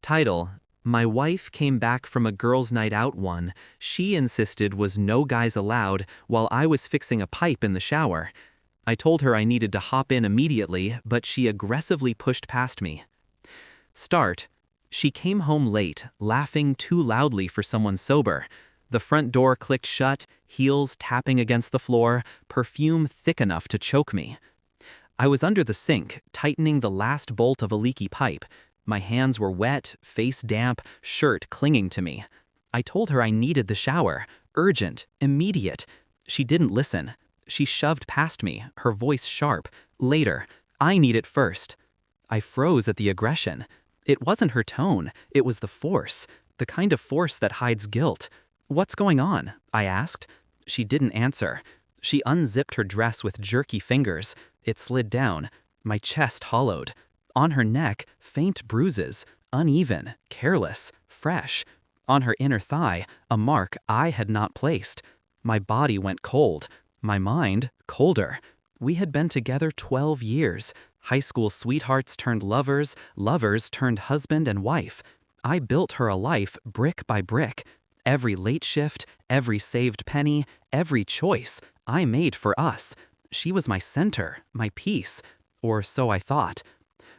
Title: My wife came back from a girls' night out one. She insisted was no guys allowed while I was fixing a pipe in the shower. I told her I needed to hop in immediately, but she aggressively pushed past me. Start: She came home late, laughing too loudly for someone sober. The front door clicked shut, heels tapping against the floor, perfume thick enough to choke me. I was under the sink, tightening the last bolt of a leaky pipe. My hands were wet, face damp, shirt clinging to me. I told her I needed the shower, urgent, immediate. She didn't listen. She shoved past me, her voice sharp. Later, I need it first. I froze at the aggression. It wasn't her tone, it was the force, the kind of force that hides guilt. "What's going on?" I asked. She didn't answer. She unzipped her dress with jerky fingers. It slid down. My chest hollowed. On her neck, faint bruises, uneven, careless, fresh. On her inner thigh, a mark I had not placed. My body went cold. My mind, colder. We had been together 12 years. High school sweethearts turned lovers, lovers turned husband and wife. I built her a life brick by brick. Every late shift, every saved penny, every choice I made for us. She was my center, my peace, or so I thought.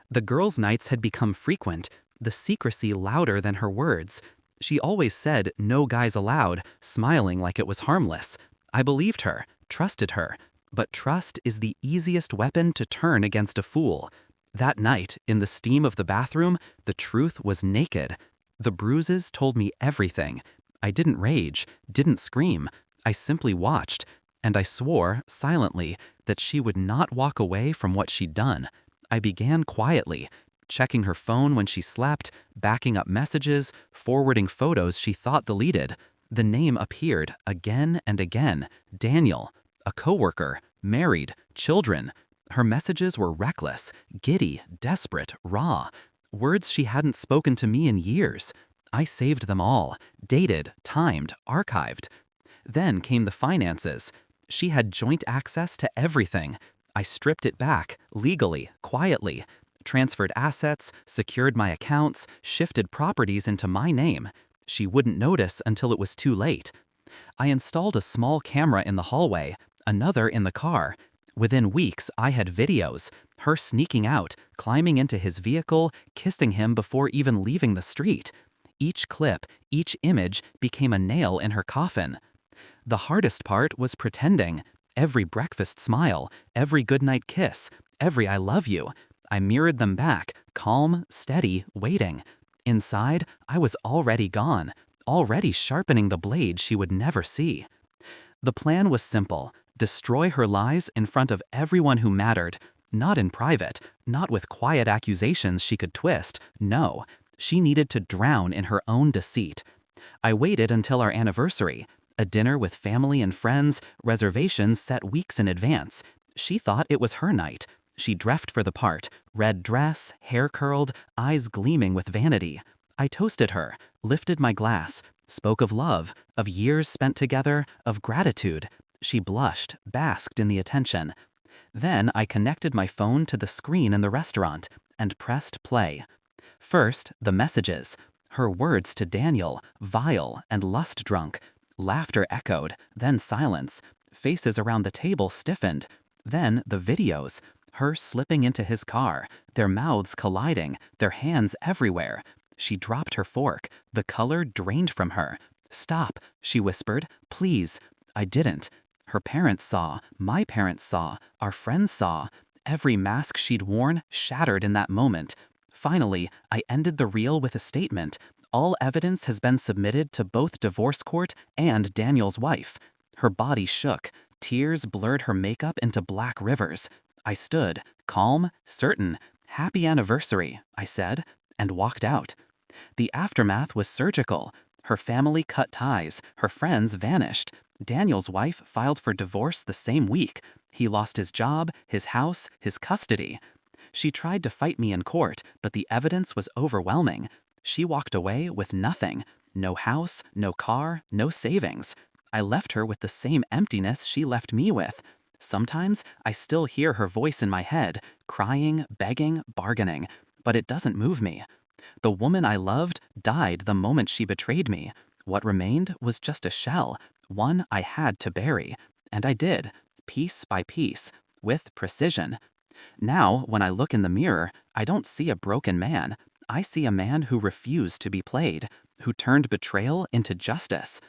The girls' nights had become frequent, the secrecy louder than her words. She always said no guys allowed, smiling like it was harmless. I believed her, trusted her, but trust is the easiest weapon to turn against a fool. That night, in the steam of the bathroom, the truth was naked. The bruises told me everything. I didn't rage, didn't scream. I simply watched, and I swore, silently, that she would not walk away from what she'd done. I began quietly, checking her phone when she slept, backing up messages, forwarding photos she thought deleted. The name appeared again and again. Daniel, a coworker, married, children. Her messages were reckless, giddy, desperate, raw. Words she hadn't spoken to me in years. I saved them all, dated, timed, archived. Then came the finances. She had joint access to everything. I stripped it back, legally, quietly, transferred assets, secured my accounts, shifted properties into my name. She wouldn't notice until it was too late. I installed a small camera in the hallway, another in the car. Within weeks, I had videos, her sneaking out, climbing into his vehicle, kissing him before even leaving the street. Each clip, each image became a nail in her coffin. The hardest part was pretending. Every breakfast smile, every goodnight kiss, every I love you. I mirrored them back, calm, steady, waiting. Inside, I was already gone, already sharpening the blade she would never see. The plan was simple: destroy her lies in front of everyone who mattered. Not in private, not with quiet accusations she could twist. No, she needed to drown in her own deceit. I waited until our anniversary. A dinner with family and friends, reservations set weeks in advance. She thought it was her night. She dressed for the part, red dress, hair curled, eyes gleaming with vanity. I toasted her, lifted my glass, spoke of love, of years spent together, of gratitude. She blushed, basked in the attention. Then I connected my phone to the screen in the restaurant and pressed play. First, the messages. Her words to Daniel, vile and lust-drunk. Laughter echoed, then silence. Faces around the table stiffened. Then the videos. Her slipping into his car, their mouths colliding, their hands everywhere. She dropped her fork. The color drained from her. "Stop," she whispered. "Please." I didn't. Her parents saw, my parents saw, our friends saw. Every mask she'd worn shattered in that moment. Finally, I ended the reel with a statement. All evidence has been submitted to both divorce court and Daniel's wife. Her body shook. Tears blurred her makeup into black rivers. I stood, calm, certain. "Happy anniversary," I said, and walked out. The aftermath was surgical. Her family cut ties. Her friends vanished. Daniel's wife filed for divorce the same week. He lost his job, his house, his custody. She tried to fight me in court, but the evidence was overwhelming. She walked away with nothing. No house, no car, no savings. I left her with the same emptiness she left me with. Sometimes I still hear her voice in my head, crying, begging, bargaining, but it doesn't move me. The woman I loved died the moment she betrayed me. What remained was just a shell, one I had to bury. And I did, piece by piece, with precision. Now, when I look in the mirror, I don't see a broken man. I see a man who refused to be played, who turned betrayal into justice.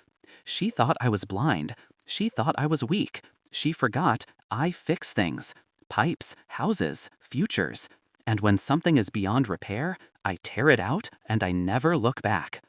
She thought I was blind. She thought I was weak. She forgot I fix things. Pipes, houses, futures. And when something is beyond repair, I tear it out and I never look back.